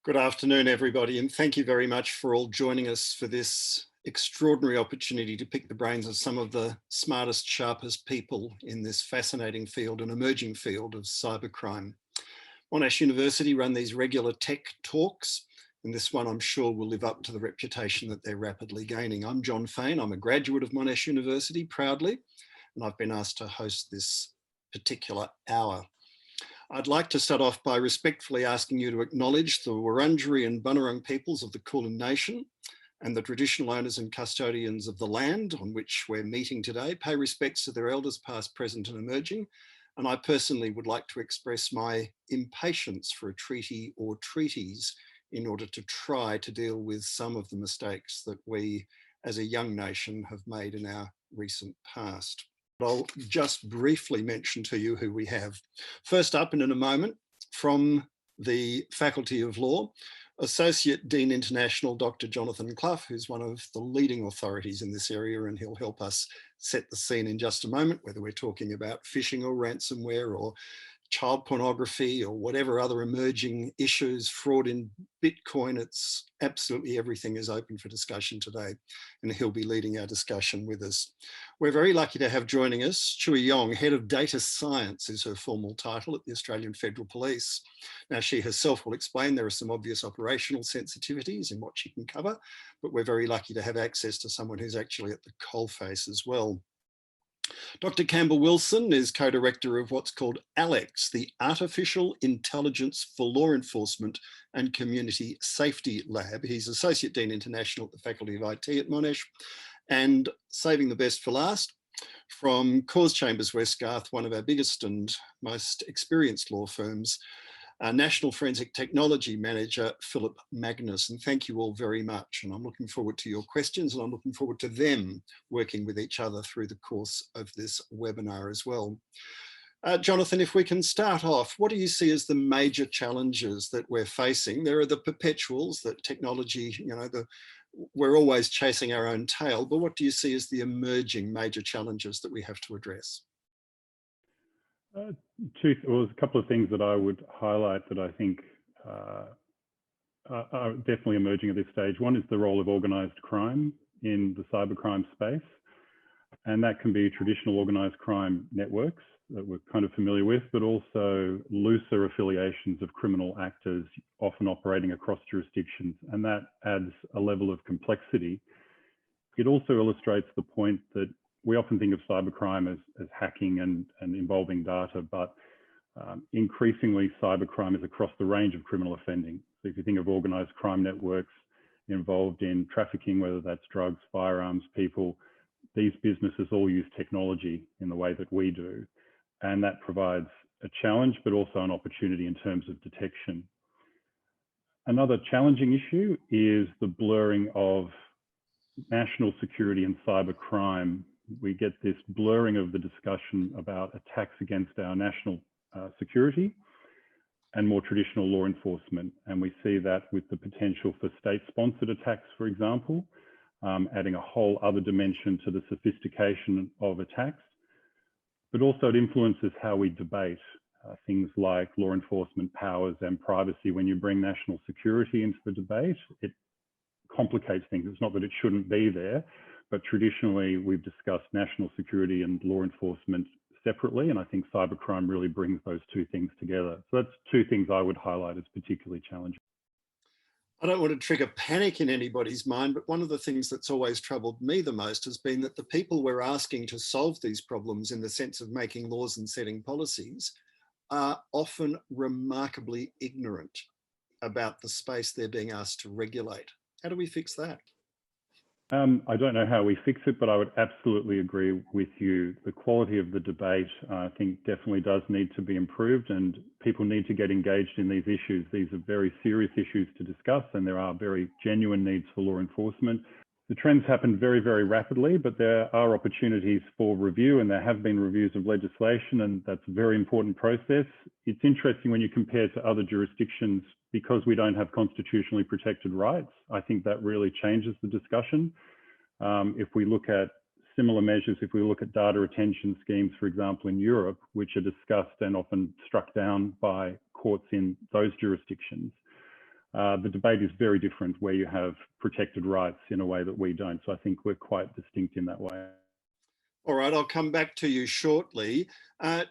Good afternoon, everybody, and thank you very much for all joining us for this extraordinary opportunity to pick the brains of some of the smartest, sharpest people in this fascinating field and emerging field of cybercrime. Monash University run these regular tech talks, and this one I'm sure will live up to the reputation that they're rapidly gaining. I'm Jon Faine, I'm a graduate of Monash University, proudly, and I've been asked to host this particular hour. I'd like to start off by respectfully asking you to acknowledge the Wurundjeri and Bunurong peoples of the Kulin Nation and the traditional owners and custodians of the land on which we're meeting today. Pay respects to their elders past, present and emerging. And I personally would like to express my impatience for a treaty or treaties in order to try to deal with some of the mistakes that we as a young nation have made in our recent past. I'll just briefly mention to you who we have. First up, and in a moment, from the Faculty of Law, Associate Dean International, Dr. Jonathan Clough, who's one of the leading authorities in this area, and he'll help us set the scene in just a moment, whether we're talking about phishing or ransomware or child pornography or whatever other emerging issues, fraud in Bitcoin. It's absolutely everything is open for discussion today, and he'll be leading our discussion with us. We're very lucky to have joining us Chui Yong, Head of Data Science is her formal title at the Australian Federal Police. Now, she herself will explain there are some obvious operational sensitivities in what she can cover, but we're very lucky to have access to someone who's actually at the coalface as well. Dr. Campbell Wilson is co-director of what's called ALEX, the Artificial Intelligence for Law Enforcement and Community Safety Lab. He's Associate Dean International at the Faculty of IT at Monash. And saving the best for last, from Corrs Chambers Westgarth, one of our biggest and most experienced law firms, National Forensic Technology Manager, Phillip Magness. And thank you all very much. And I'm looking forward to your questions, and I'm looking forward to them working with each other through the course of this webinar as well. Jonathan, if we can start off, what do you see as the major challenges that we're facing? There are the perpetuals that technology, we're always chasing our own tail, but what do you see as the emerging major challenges that we have to address? There's a couple of things that I would highlight that I think are definitely emerging at this stage. One is the role of organised crime in the cybercrime space, and that can be traditional organised crime networks that we're kind of familiar with, but also looser affiliations of criminal actors often operating across jurisdictions, and that adds a level of complexity. It also illustrates the point that we often think of cybercrime as hacking and involving data, but increasingly cybercrime is across the range of criminal offending. So if you think of organised crime networks involved in trafficking, whether that's drugs, firearms, people, these businesses all use technology in the way that we do. And that provides a challenge, but also an opportunity in terms of detection. Another challenging issue is the blurring of national security and cybercrime. We get this blurring of the discussion about attacks against our national security and more traditional law enforcement. And we see that with the potential for state-sponsored attacks, for example, adding a whole other dimension to the sophistication of attacks. But also it influences how we debate things like law enforcement powers and privacy. When you bring national security into the debate, it complicates things. It's not that it shouldn't be there, but traditionally we've discussed national security and law enforcement separately, and I think cybercrime really brings those two things together. So that's two things I would highlight as particularly challenging. I don't want to trigger panic in anybody's mind, but one of the things that's always troubled me the most has been that the people we're asking to solve these problems in the sense of making laws and setting policies are often remarkably ignorant about the space they're being asked to regulate. How do we fix that? I don't know how we fix it, but I would absolutely agree with you. The quality of the debate, I think, definitely does need to be improved, and people need to get engaged in these issues. These are very serious issues to discuss, and there are very genuine needs for law enforcement. The trends happen very, very rapidly, but there are opportunities for review, and there have been reviews of legislation, and that's a very important process. It's interesting when you compare to other jurisdictions, because we don't have constitutionally protected rights. I think that really changes the discussion. If we look at similar measures, if we look at data retention schemes, for example, in Europe, which are discussed and often struck down by courts in those jurisdictions, The debate is very different where you have protected rights in a way that we don't. So I think we're quite distinct in that way. All right, I'll come back to you shortly.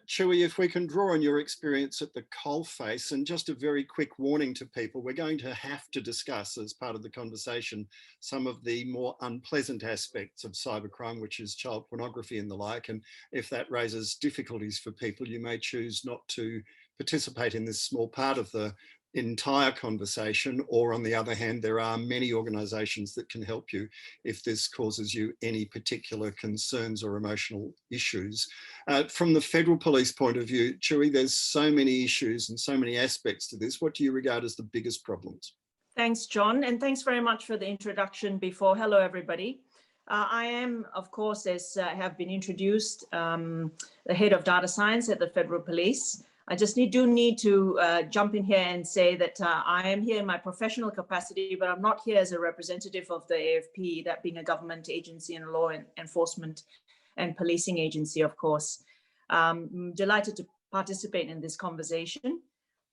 Chui, if we can draw on your experience at the coalface, and just a very quick warning to people, we're going to have to discuss as part of the conversation some of the more unpleasant aspects of cybercrime, which is child pornography and the like. And if that raises difficulties for people, you may choose not to participate in this small part of the entire conversation, or on the other hand, there are many organisations that can help you if this causes you any particular concerns or emotional issues. From the federal police point of view, Chui, there's so many issues and so many aspects to this. What do you regard as the biggest problems? Thanks, John, and thanks very much for the introduction before. Hello, everybody. I am, of course, as have been introduced, the head of data science at the Federal Police. I just need to jump in here and say that I am here in my professional capacity, but I'm not here as a representative of the AFP, that being a government agency and a law enforcement and policing agency, of course. I'm delighted to participate in this conversation.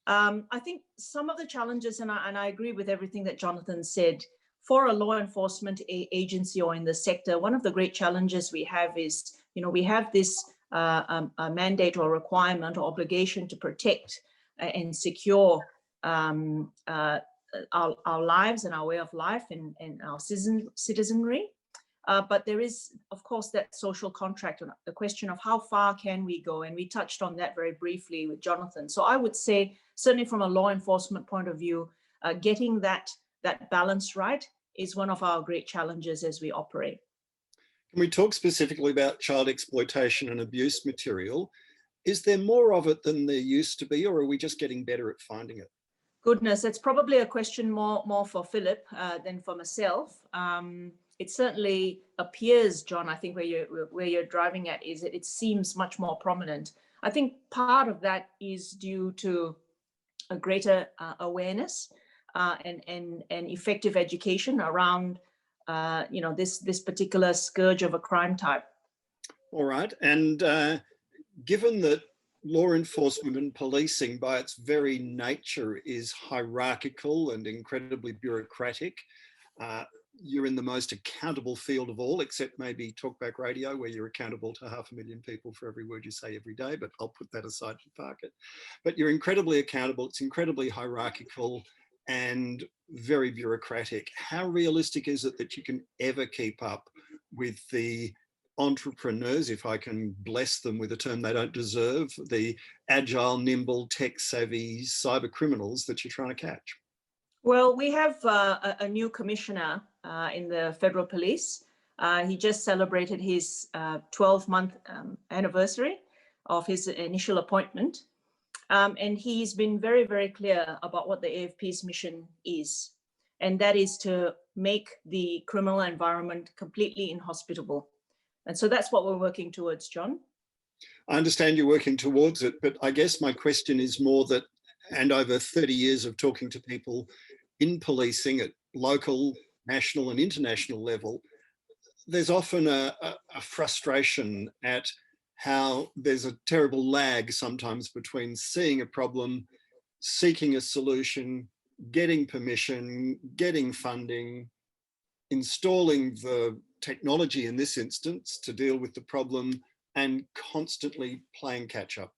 I think some of the challenges, and I agree with everything that Jonathan said, for a law enforcement agency or in the sector, one of the great challenges we have is, we have this a mandate or requirement or obligation to protect and secure our lives and our way of life and our citizenry. But there is, of course, that social contract, the question of how far can we go? And we touched on that very briefly with Jonathan. So I would say, certainly from a law enforcement point of view, getting that balance right is one of our great challenges as we operate. Can we talk specifically about child exploitation and abuse material? Is there more of it than there used to be, or are we just getting better at finding it? Goodness, it's probably a question more for Phillip than for myself. It certainly appears, John, I think where you're driving at is it seems much more prominent. I think part of that is due to a greater awareness and effective education around this particular scourge of a crime type. All right, and given that law enforcement and policing by its very nature is hierarchical and incredibly bureaucratic, you're in the most accountable field of all, except maybe Talkback Radio, where you're accountable to 500,000 people for every word you say every day, but I'll put that aside and park it. But you're incredibly accountable, it's incredibly hierarchical and very bureaucratic. How realistic is it that you can ever keep up with the entrepreneurs, if I can bless them with a term they don't deserve, the agile, nimble, tech-savvy cyber criminals that you're trying to catch? Well, we have a new commissioner in the Federal Police. He just celebrated his 12-month anniversary of his initial appointment. And he's been very, very clear about what the AFP's mission is. And that is to make the criminal environment completely inhospitable. And so that's what we're working towards, John. I understand you're working towards it, but I guess my question is more that, and over 30 years of talking to people in policing at local, national and international level, there's often a frustration at how there's a terrible lag sometimes between seeing a problem, seeking a solution, getting permission, getting funding, installing the technology in this instance to deal with the problem, and constantly playing catch up.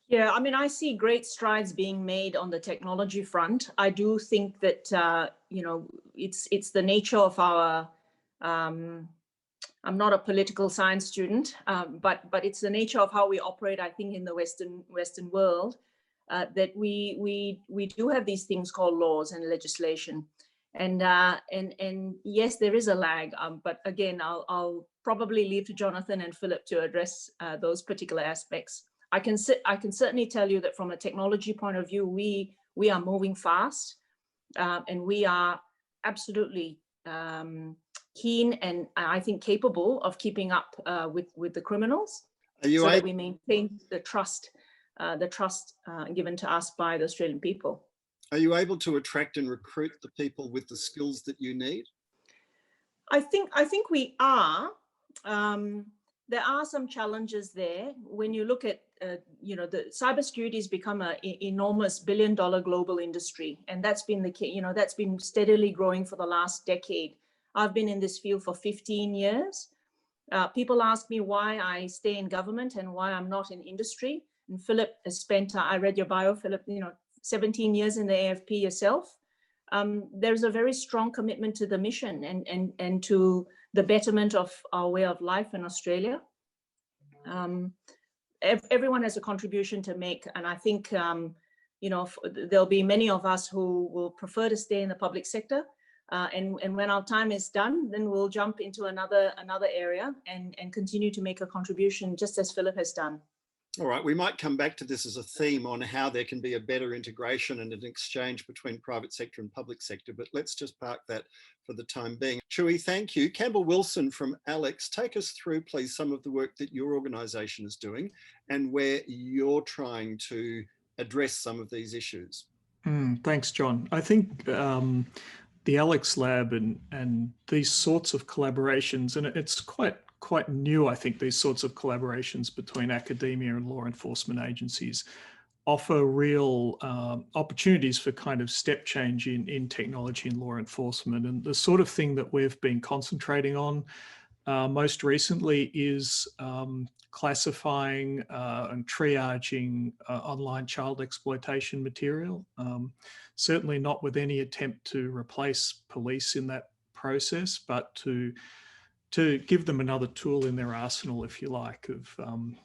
Yeah, I mean, I see great strides being made on the technology front. I do think that, it's the nature of our, I'm not a political science student, but it's the nature of how we operate, I think, in the Western world, that we do have these things called laws and legislation. And yes, there is a lag, but again, I'll probably leave to Jonathan and Phillip to address those particular aspects. I can certainly tell you that from a technology point of view, we are moving fast, and we are absolutely keen and I think capable of keeping up with the criminals, so that we maintain the trust given to us by the Australian people. Are you able to attract and recruit the people with the skills that you need? I think we are. There are some challenges there. When you look at the cybersecurity has become an enormous billion-dollar global industry, and that's been that's been steadily growing for the last decade. I've been in this field for 15 years. People ask me why I stay in government and why I'm not in industry. And Phillip has spent, I read your bio, Phillip, 17 years in the AFP yourself. There's a very strong commitment to the mission and to the betterment of our way of life in Australia. Everyone has a contribution to make, and I think there'll be many of us who will prefer to stay in the public sector, and when our time is done, then we'll jump into another area and continue to make a contribution, just as Phillip has done. All right, we might come back to this as a theme on how there can be a better integration and an exchange between private sector and public sector, but let's just park that for the time being. Chui, thank you. Campbell Wilson from Alex, take us through, please, some of the work that your organisation is doing and where you're trying to address some of these issues. Thanks, John. I think the Alex Lab and these sorts of collaborations, and it's quite new, I think, these sorts of collaborations between academia and law enforcement agencies offer real opportunities for kind of step change in technology and law enforcement. And the sort of thing that we've been concentrating on most recently is classifying and triaging online child exploitation material. Certainly not with any attempt to replace police in that process, but to give them another tool in their arsenal, if you like, of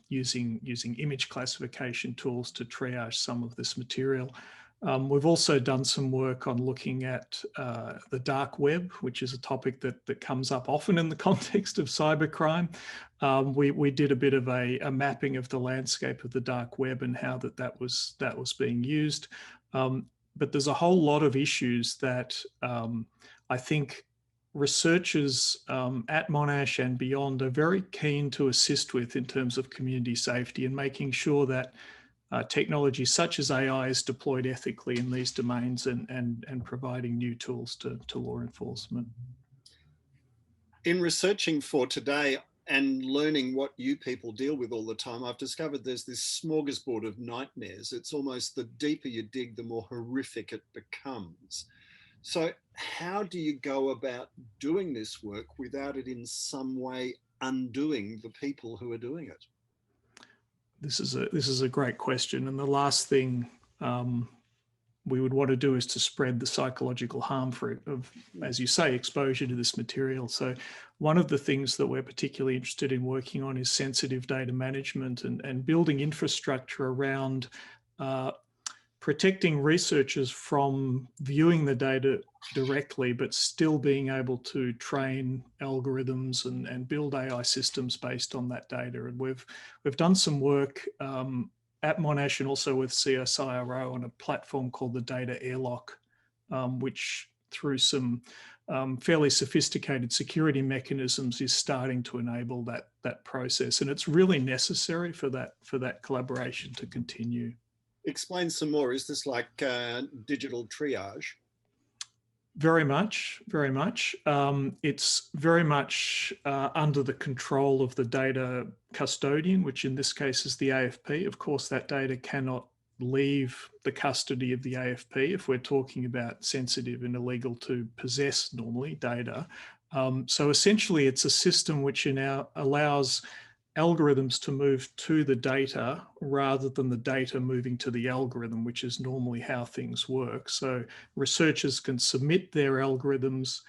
using image classification tools to triage some of this material. We've also done some work on looking at the dark web, which is a topic that comes up often in the context of cybercrime. We did a bit of a mapping of the landscape of the dark web and how that was being used. But there's a whole lot of issues that I think researchers at Monash and beyond are very keen to assist with in terms of community safety and making sure that technology such as AI is deployed ethically in these domains and providing new tools to law enforcement. In researching for today and learning what you people deal with all the time, I've discovered there's this smorgasbord of nightmares. It's almost the deeper you dig, the more horrific it becomes. So how do you go about doing this work without it in some way undoing the people who are doing it? This is a great question, and the last thing we would want to do is to spread the psychological harm of, as you say, exposure to this material. So one of the things that we're particularly interested in working on is sensitive data management and building infrastructure around protecting researchers from viewing the data directly, but still being able to train algorithms and build AI systems based on that data. And we've done some work at Monash and also with CSIRO on a platform called the Data Airlock, which through some fairly sophisticated security mechanisms is starting to enable that process. And it's really necessary for that collaboration to continue. Explain some more. Is this like digital triage? Very much, very much. It's very much under the control of the data custodian, which in this case is the AFP. Of course, that data cannot leave the custody of the AFP if we're talking about sensitive and illegal to possess normally data. So essentially, it's a system which now allows algorithms to move to the data rather than the data moving to the algorithm, which is normally how things work. So researchers can submit their algorithms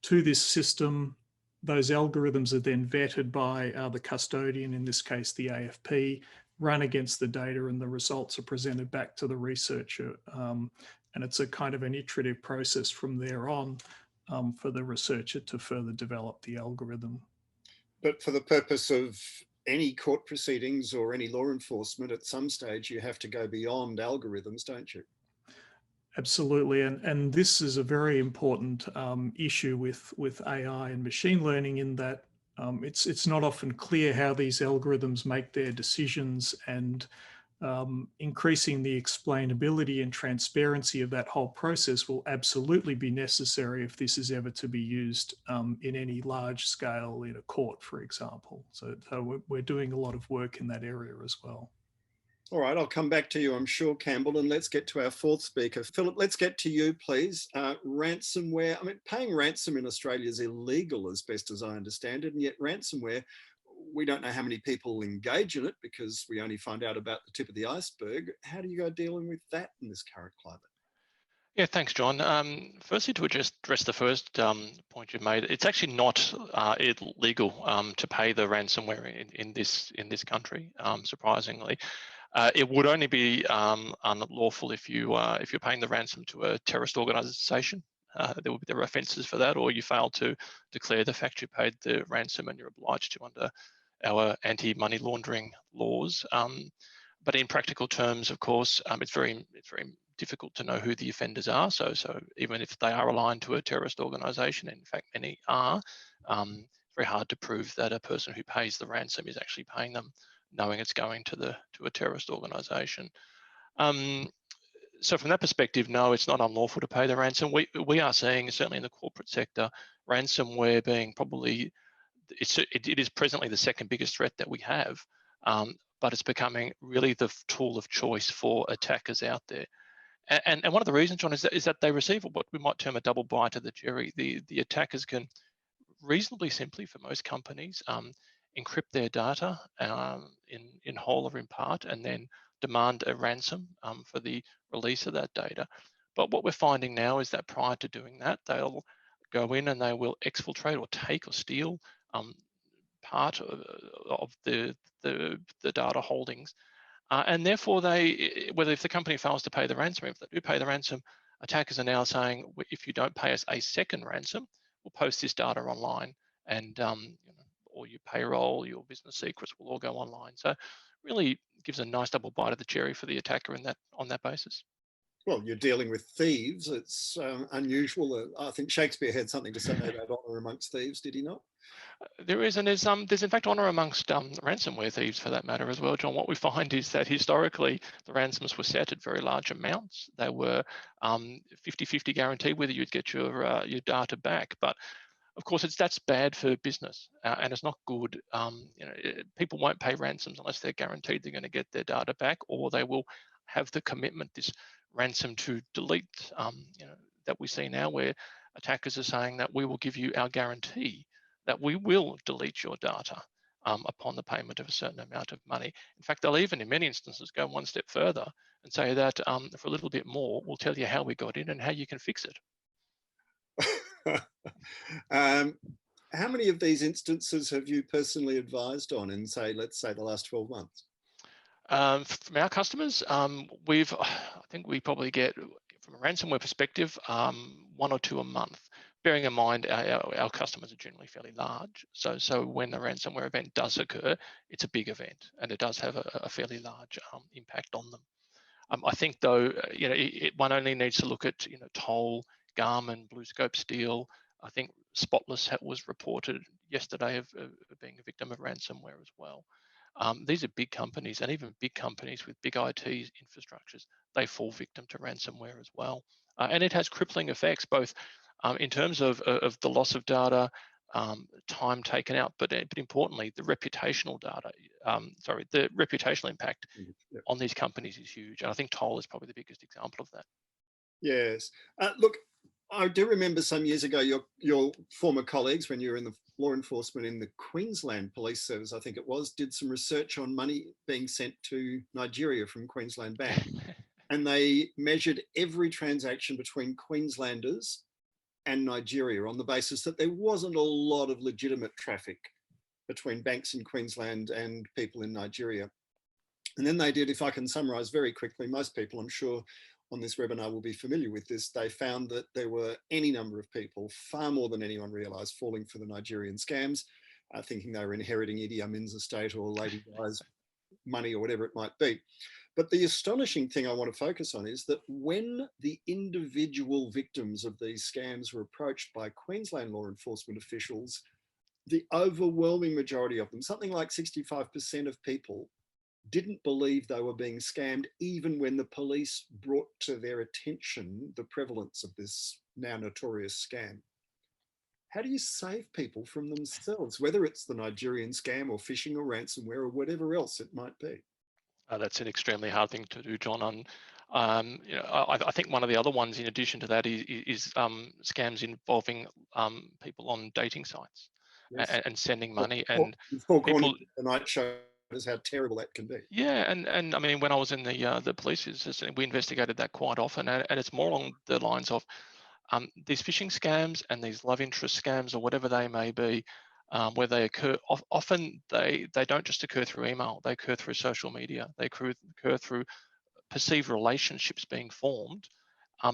to this system. Those algorithms are then vetted by the custodian, in this case, the AFP, run against the data, and the results are presented back to the researcher. And it's a kind of an iterative process from there on for the researcher to further develop the algorithm. But for the purpose of any court proceedings or any law enforcement, at some stage you have to go beyond algorithms, don't you? Absolutely, and this is a very important issue with AI and machine learning, in that it's not often clear how these algorithms make their decisions, and increasing the explainability and transparency of that whole process will absolutely be necessary if this is ever to be used in any large scale in a court, for example. So we're doing a lot of work in that area as well. All right, I'll come back to you, I'm sure, Campbell, and let's get to our fourth speaker. Phillip, let's get to you, please. Ransomware, I mean, paying ransom in Australia is illegal as best as I understand it, and yet ransomware, we don't know how many people engage in it because we only find out about the tip of the iceberg. How do you go dealing with that in this current climate? Yeah, thanks, John. Firstly, to address the first point you made, it's actually not illegal to pay the ransomware in this country. Surprisingly, it would only be unlawful if you're paying the ransom to a terrorist organisation. There are offences for that, or you fail to declare the fact you paid the ransom, and you're obliged to under our anti-money laundering laws. But in practical terms, of course, it's very difficult to know who the offenders are. So even if they are aligned to a terrorist organisation, in fact many are, it's very hard to prove that a person who pays the ransom is actually paying them, knowing it's going to a terrorist organisation. So from that perspective, no, it's not unlawful to pay the ransom. We are seeing, certainly in the corporate sector, ransomware being probably it is presently the second biggest threat that we have, but it's becoming really the tool of choice for attackers out there. And one of the reasons, John, is that they receive what we might term a double bite of the cherry. The attackers can reasonably simply, for most companies, encrypt their data in whole or in part, and then demand a ransom for the release of that data. But what we're finding now is that prior to doing that, they'll go in and they will exfiltrate or take or steal part of the data holdings. And therefore, if the company fails to pay the ransom, if they do pay the ransom, attackers are now saying, if you don't pay us a second ransom, we'll post this data online, and all your payroll, your business secrets will all go online. So, really gives a nice double bite of the cherry for the attacker on that basis. Well, you're dealing with thieves. It's unusual. I think Shakespeare had something to say about honour amongst thieves, did he not? There is, and there's in fact honour amongst ransomware thieves for that matter as well, John. What we find is that historically the ransoms were set at very large amounts. They were 50-50 guarantee whether you'd get your data back, but of course that's bad for business, and it's not good. People won't pay ransoms unless they're guaranteed they're going to get their data back, or they will have the commitment, this ransom to delete, that we see now, where attackers are saying that we will give you our guarantee that we will delete your data upon the payment of a certain amount of money. In fact, they'll even in many instances go one step further and say that for a little bit more, we'll tell you how we got in and how you can fix it. How many of these instances have you personally advised on in, let's say the last 12 months? From our customers, I think we probably get, from a ransomware perspective, 1 or 2 a month. Bearing in mind our customers are generally fairly large, so when a ransomware event does occur, it's a big event and it does have a fairly large impact on them. I think though, one only needs to look at Toll, Garmin, BlueScope Steel. I think Spotless was reported yesterday of being a victim of ransomware as well. These are big companies, and even big companies with big IT infrastructures, they fall victim to ransomware as well. And it has crippling effects, both in terms of the loss of data, time taken out, but importantly, the reputational the reputational impact on these companies is huge. And I think Toll is probably the biggest example of that. Yes. Look, I do remember some years ago, your former colleagues, when you were in the law enforcement in the Queensland Police Service, I think it was, did some research on money being sent to Nigeria from Queensland Bank. And they measured every transaction between Queenslanders and Nigeria on the basis that there wasn't a lot of legitimate traffic between banks in Queensland and people in Nigeria. And then they did, if I can summarize very quickly, most people I'm sure on this webinar will be familiar with this, they found that there were any number of people, far more than anyone realized, falling for the Nigerian scams, thinking they were inheriting Idi Amin's estate or Lady Di's money or whatever it might be. But the astonishing thing I want to focus on is that when the individual victims of these scams were approached by Queensland law enforcement officials, the overwhelming majority of them, something like 65% of people, didn't believe they were being scammed, even when the police brought to their attention the prevalence of this now notorious scam. How do you save people from themselves, whether it's the Nigerian scam or phishing or ransomware or whatever else it might be? That's an extremely hard thing to do, John. You know, I think one of the other ones, in addition to that, is scams involving people on dating sites. Yes. and sending money. And people, the night show us how terrible that can be. Yeah, and I mean, when I was in the police, we investigated that quite often, and it's more along the lines of these phishing scams and these love interest scams, or whatever they may be, where they occur. Often they don't just occur through email; they occur through social media. They occur through perceived relationships being formed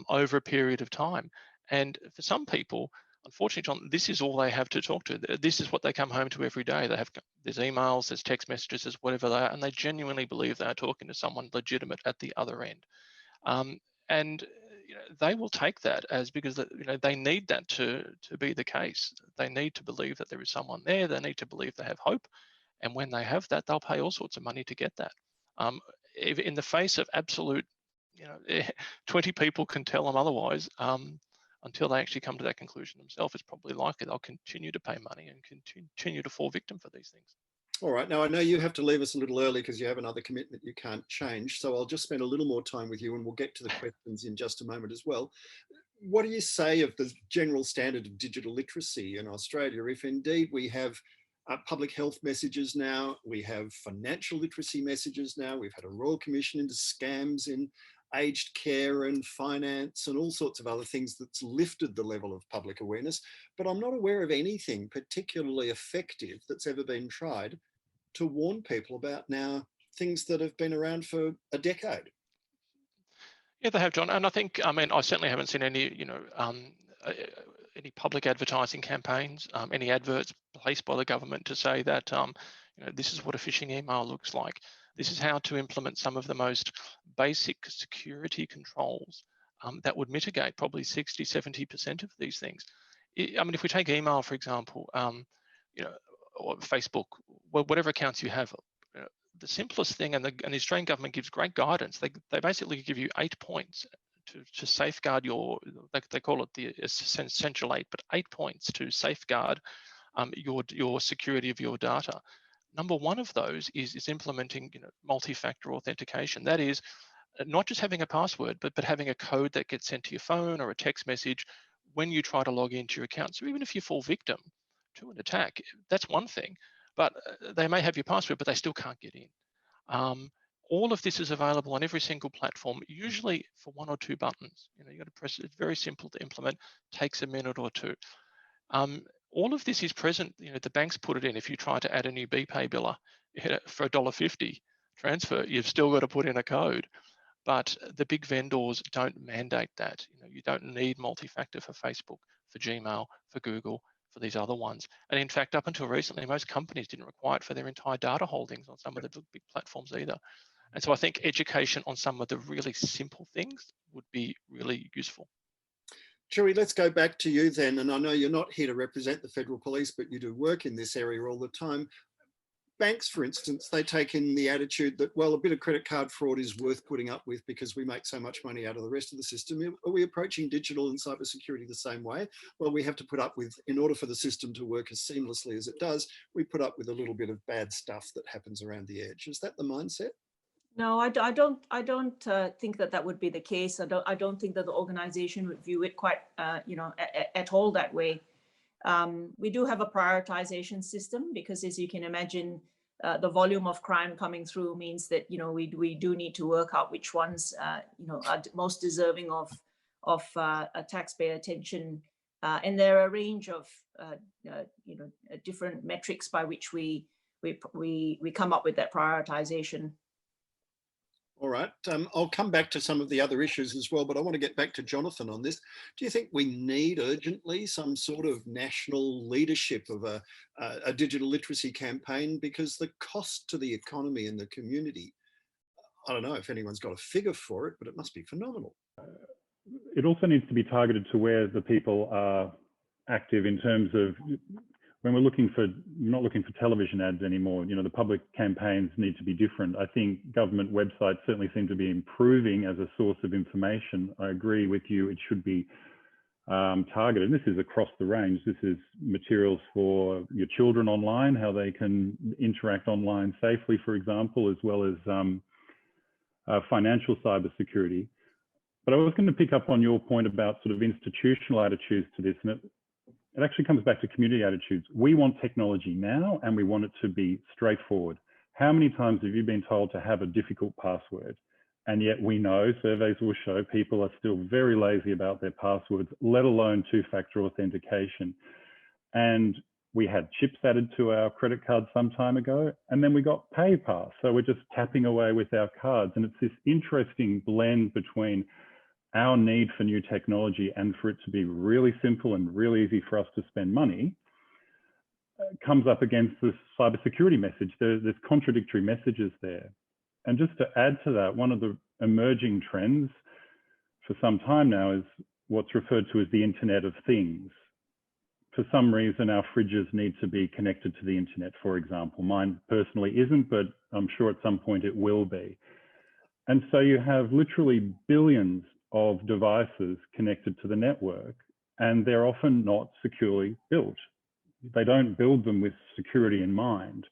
over a period of time. And for some people, unfortunately, John, this is all they have to talk to. This is what they come home to every day. There's emails, there's text messages, there's whatever they are, and they genuinely believe they are talking to someone legitimate at the other end. And you know, they will take that as, because you know, they need that to be the case. They need to believe that there is someone there. They need to believe they have hope, and when they have that, they'll pay all sorts of money to get that. If in the face of absolute, you know, 20 people can tell them otherwise. Until they actually come to that conclusion themselves, it's probably likely they'll continue to pay money and continue to fall victim for these things. All right. Now, I know you have to leave us a little early because you have another commitment you can't change. So I'll just spend a little more time with you, and we'll get to the questions in just a moment as well. What do you say of the general standard of digital literacy in Australia, if indeed we have public health messages now, we have financial literacy messages now, we've had a Royal Commission into scams in aged care and finance and all sorts of other things that's lifted the level of public awareness, but I'm not aware of anything particularly effective that's ever been tried to warn people about now things that have been around for a decade. Yeah, they have, John, and I think, I mean, I certainly haven't seen any, you know, any public advertising campaigns, any adverts placed by the government to say that, you know, this is what a phishing email looks like. This is how to implement some of the most basic security controls that would mitigate probably 60, 70% of these things. I mean, if we take email, for example, you know, or Facebook, whatever accounts you have, you know, the simplest thing, and the Australian government gives great guidance. They basically give you 8 points to safeguard your, they call it the essential 8, but 8 points to safeguard your security of your data. Number one of those is implementing, you know, multi-factor authentication. That is not just having a password, but having a code that gets sent to your phone or a text message when you try to log into your account. So even if you fall victim to an attack, that's one thing, but they may have your password, but they still can't get in. All of this is available on every single platform, usually for 1 or 2 buttons. You know, you got to press it. It's very simple to implement, takes a minute or two. All of this is present. You know, the banks put it in. If you try to add a new BPay biller for $1.50 transfer, you've still got to put in a code. But the big vendors don't mandate that. You know, you don't need multi-factor for Facebook, for Gmail, for Google, for these other ones. And in fact, up until recently, most companies didn't require it for their entire data holdings on some of the big platforms either. And so I think education on some of the really simple things would be really useful. Chui, let's go back to you then. And I know you're not here to represent the Federal Police, but you do work in this area all the time. Banks, for instance, they take in the attitude that, well, a bit of credit card fraud is worth putting up with because we make so much money out of the rest of the system. Are we approaching digital and cybersecurity the same way? Well, we have to put up with, in order for the system to work as seamlessly as it does, we put up with a little bit of bad stuff that happens around the edge. Is that the mindset? No, I don't think that would be the case. I don't think that the organization would view it quite, you know, at all that way. We do have a prioritization system because, as you can imagine, the volume of crime coming through means that, you know, we do need to work out which ones, you know, are most deserving of a taxpayer attention. And there are a range of, you know, different metrics by which we come up with that prioritization. All right. I'll come back to some of the other issues as well, but I want to get back to Jonathan on this. Do you think we need urgently some sort of national leadership of a digital literacy campaign? Because the cost to the economy and the community, I don't know if anyone's got a figure for it, but it must be phenomenal. It also needs to be targeted to where the people are active in terms of, when we're not looking for television ads anymore, you know, the public campaigns need to be different. I think government websites certainly seem to be improving as a source of information. I agree with you, it should be targeted. And this is across the range. This is materials for your children online, how they can interact online safely, for example, as well as financial cybersecurity. But I was going to pick up on your point about sort of institutional attitudes to this, and it actually comes back to community attitudes. We want technology now, and we want it to be straightforward. How many times have you been told to have a difficult password? And yet we know, surveys will show, people are still very lazy about their passwords, let alone two-factor authentication. And we had chips added to our credit cards some time ago, and then we got PayPass. So we're just tapping away with our cards. And it's this interesting blend between our need for new technology and for it to be really simple and really easy for us to spend money, comes up against this cybersecurity message. There's contradictory messages there. And just to add to that, one of the emerging trends for some time now is what's referred to as the Internet of Things. For some reason, our fridges need to be connected to the internet, for example. Mine personally isn't, but I'm sure at some point it will be. And so you have literally billions of devices connected to the network, and they're often not securely built. They don't build them with security in mind.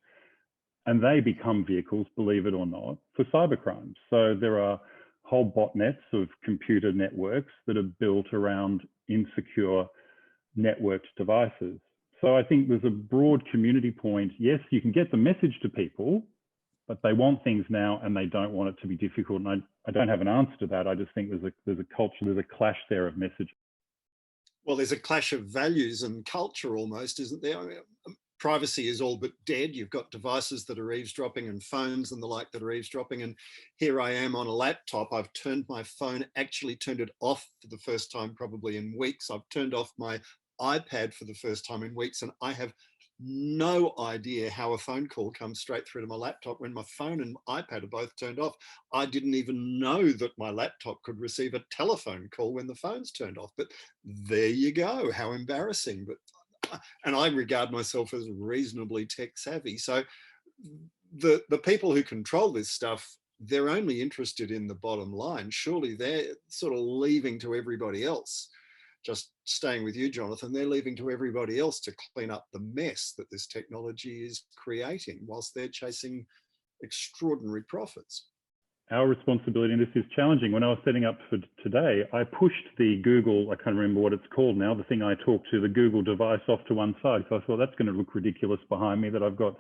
And they become vehicles, believe it or not, for cybercrime. So there are whole botnets of computer networks that are built around insecure networked devices. So I think there's a broad community point. Yes, you can get the message to people, but they want things now and they don't want it to be difficult. And I don't have an answer to that. I just think there's a culture, there's a clash there of message. Well, there's a clash of values and culture almost, isn't there? I mean, privacy is all but dead. You've got devices that are eavesdropping and phones and the like that are eavesdropping. And here I am on a laptop. I've turned my phone, actually turned it off for the first time probably in weeks. I've turned off my iPad for the first time in weeks, and I have no idea how a phone call comes straight through to my laptop when my phone and iPad are both turned off. I didn't even know that my laptop could receive a telephone call when the phone's turned off. But there you go, how embarrassing. And I regard myself as reasonably tech savvy. So the people who control this stuff, they're only interested in the bottom line. Surely they're sort of leaving to everybody else. Just staying with you, Jonathan, they're leaving to everybody else to clean up the mess that this technology is creating whilst they're chasing extraordinary profits. Our responsibility in this is challenging. When I was setting up for today, I pushed the Google, I can't remember what it's called now, the thing I talk to, the Google device off to one side. So I thought that's going to look ridiculous behind me, that I've got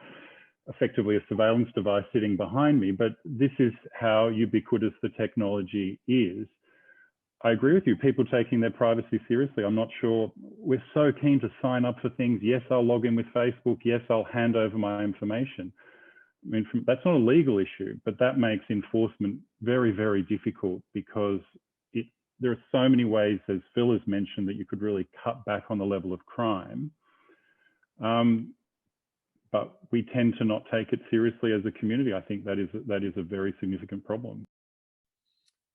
effectively a surveillance device sitting behind me. But this is how ubiquitous the technology is. I agree with you, people taking their privacy seriously. I'm not sure, we're so keen to sign up for things. Yes, I'll log in with Facebook. Yes, I'll hand over my information. I mean, that's not a legal issue, but that makes enforcement very, very difficult because there are so many ways, as Phil has mentioned, that you could really cut back on the level of crime. But we tend to not take it seriously as a community. I think that is a very significant problem.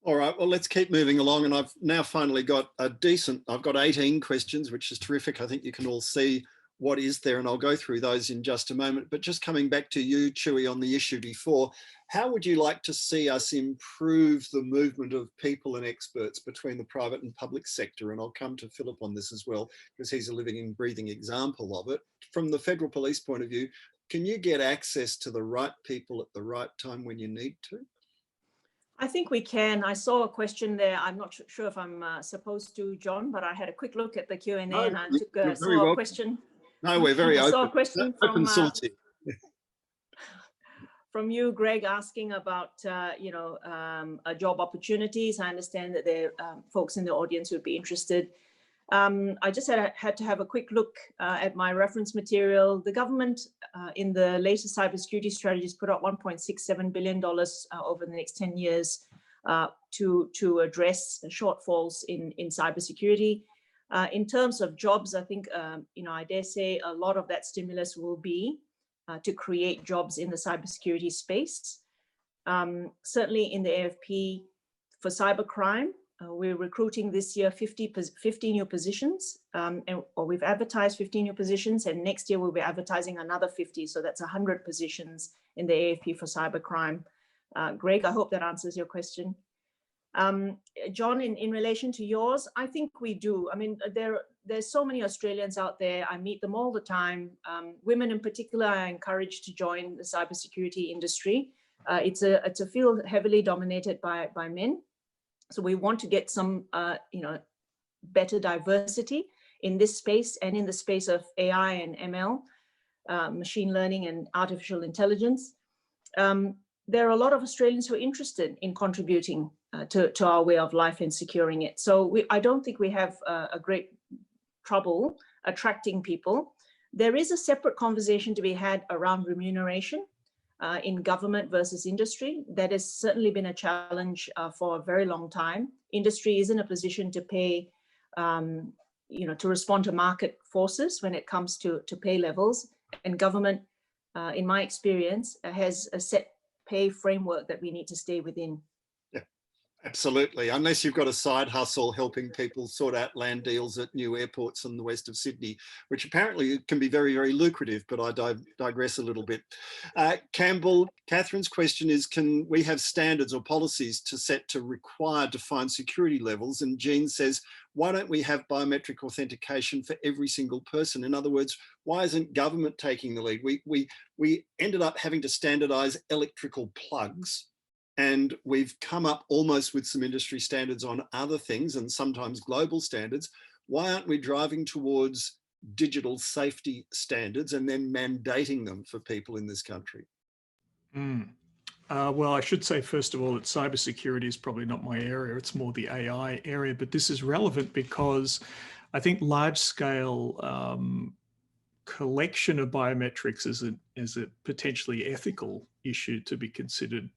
All right, well, let's keep moving along. And I've now finally got I've got 18 questions, which is terrific. I think you can all see what is there, and I'll go through those in just a moment. But just coming back to you, Chui, on the issue before, how would you like to see us improve the movement of people and experts between the private and public sector? And I'll come to Phillip on this as well, because he's a living and breathing example of it. From the federal police point of view, can you get access to the right people at the right time when you need to? I think we can. I saw a question there. I'm not sure if I'm supposed to, John, but I had a quick look at the Q&A and I saw a question. No, we're very open. I saw a question from you, Greg, asking about job opportunities. I understand that there are folks in the audience who would be interested. I just had to have a quick look at my reference material. The government in the latest cybersecurity strategies put out $1.67 billion over the next 10 years to address the shortfalls in cybersecurity. In terms of jobs, I think, I dare say a lot of that stimulus will be to create jobs in the cybersecurity space. Certainly in the AFP for cybercrime, we're recruiting this year 50 new positions, or we've advertised 50 new positions, and next year we'll be advertising another 50. So that's 100 positions in the AFP for cybercrime. Greg, I hope that answers your question. John, in relation to yours, I think we do. I mean, there's so many Australians out there. I meet them all the time. Women in particular are encouraged to join the cybersecurity industry. It's a field heavily dominated by men. So we want to get some, better diversity in this space and in the space of AI and ML, machine learning and artificial intelligence. There are a lot of Australians who are interested in contributing to our way of life and securing it. So I don't think we have a great trouble attracting people. There is a separate conversation to be had around remuneration in government versus industry. That has certainly been a challenge for a very long time. Industry is in a position to pay, to respond to market forces when it comes to pay levels. And government, in my experience, has a set pay framework that we need to stay within. Absolutely, unless you've got a side hustle helping people sort out land deals at new airports in the west of Sydney, which apparently can be very, very lucrative, but I digress a little bit. Campbell, Catherine's question is, can we have standards or policies to require defined security levels? And Jean says, why don't we have biometric authentication for every single person? In other words, why isn't government taking the lead? We ended up having to standardize electrical plugs, and we've come up almost with some industry standards on other things and sometimes global standards. Why aren't we driving towards digital safety standards and then mandating them for people in this country? Well, I should say, first of all, that cybersecurity is probably not my area. It's more the AI area, but this is relevant because I think large-scale collection of biometrics is a potentially ethical issue to be considered,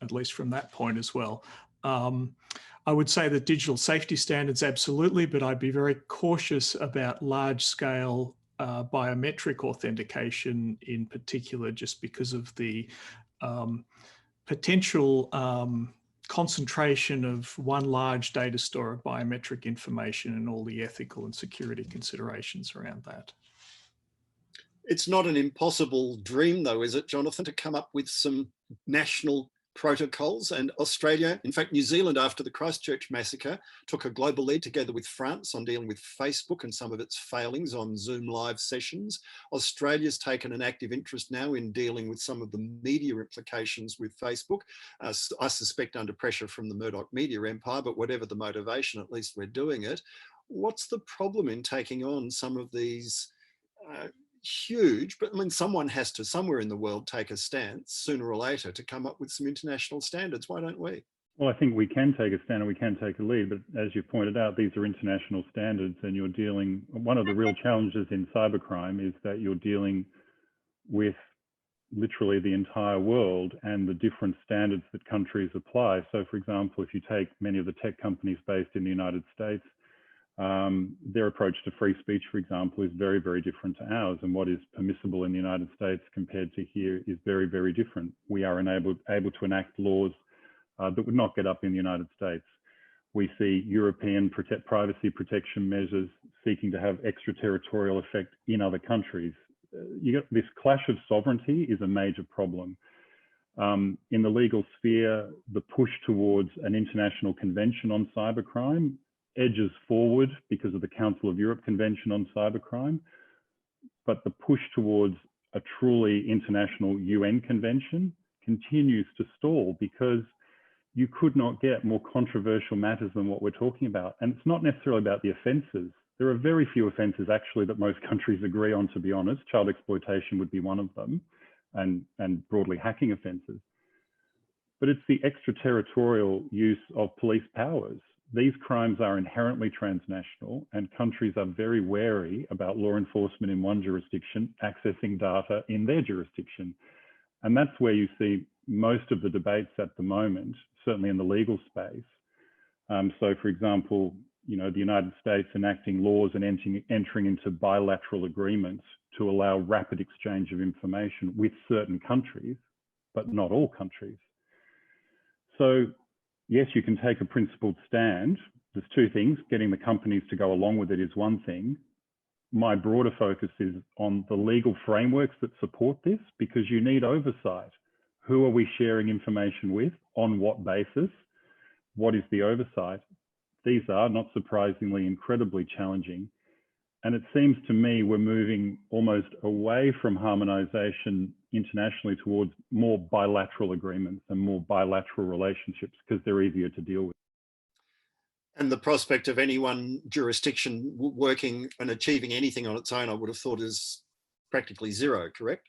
at least from that point as well. I would say that digital safety standards, absolutely, but I'd be very cautious about large-scale biometric authentication in particular, just because of the potential concentration of one large data store of biometric information and all the ethical and security considerations around that. It's not an impossible dream, though, is it, Jonathan, to come up with some national protocols? And Australia, in fact, New Zealand, after the Christchurch massacre, took a global lead together with France on dealing with Facebook and some of its failings on Zoom live sessions. Australia's taken an active interest now in dealing with some of the media implications with Facebook, I suspect under pressure from the Murdoch media empire, but whatever the motivation, at least we're doing it. What's the problem in taking on some of these huge, but I mean, someone has to somewhere in the world take a stance sooner or later to come up with some international standards. Why don't we? Well, I think we can take a stand and we can take a lead, but as you pointed out, these are international standards, and you're dealing, one of the real challenges in cybercrime is that you're dealing with literally the entire world and the different standards that countries apply. So for example, if you take many of the tech companies based in the United States, their approach to free speech, for example, is very, very different to ours. And what is permissible in the United States compared to here is very, very different. We are able to enact laws that would not get up in the United States. We see European privacy protection measures seeking to have extraterritorial effect in other countries. You get this clash of sovereignty is a major problem. In the legal sphere, the push towards an international convention on cybercrime edges forward because of the Council of Europe Convention on Cybercrime, but the push towards a truly international UN convention continues to stall because you could not get more controversial matters than what we're talking about. And it's not necessarily about the offences. There are very few offences actually that most countries agree on, to be honest. Child exploitation would be one of them, and broadly hacking offences. But it's the extraterritorial use of police powers. These crimes are inherently transnational, and countries are very wary about law enforcement in one jurisdiction accessing data in their jurisdiction. And that's where you see most of the debates at the moment, certainly in the legal space. So for example, the United States enacting laws and entering into bilateral agreements to allow rapid exchange of information with certain countries, but not all countries. So yes, you can take a principled stand. There's two things. Getting the companies to go along with it is one thing. My broader focus is on the legal frameworks that support this, because you need oversight. Who are we sharing information with? On what basis? What is the oversight? These are, not surprisingly, incredibly challenging. And it seems to me we're moving almost away from harmonization internationally towards more bilateral agreements and more bilateral relationships because they're easier to deal with. And the prospect of any one jurisdiction working and achieving anything on its own, I would have thought, is practically zero, correct?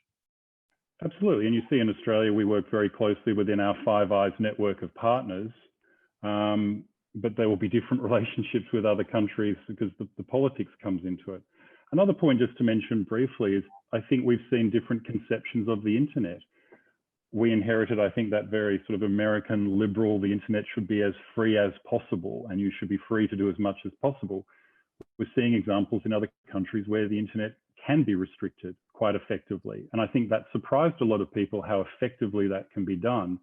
Absolutely. And you see in Australia, we work very closely within our Five Eyes network of partners, but there will be different relationships with other countries because the politics comes into it. Another point just to mention briefly is I think we've seen different conceptions of the internet. We inherited, I think, that very sort of American liberal, the internet should be as free as possible and you should be free to do as much as possible. We're seeing examples in other countries where the internet can be restricted quite effectively. And I think that surprised a lot of people how effectively that can be done.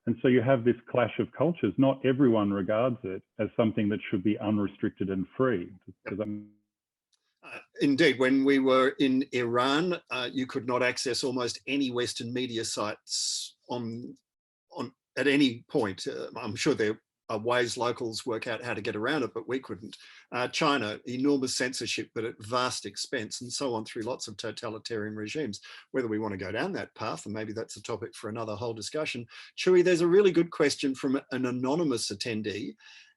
And so you have this clash of cultures. Not everyone regards it as something that should be unrestricted and free. Indeed, when we were in Iran, you could not access almost any Western media sites at any point. I'm sure there are ways locals work out how to get around it, but we couldn't. China, enormous censorship, but at vast expense, and so on through lots of totalitarian regimes. Whether we want to go down that path, and maybe that's a topic for another whole discussion. Chui, there's a really good question from an anonymous attendee.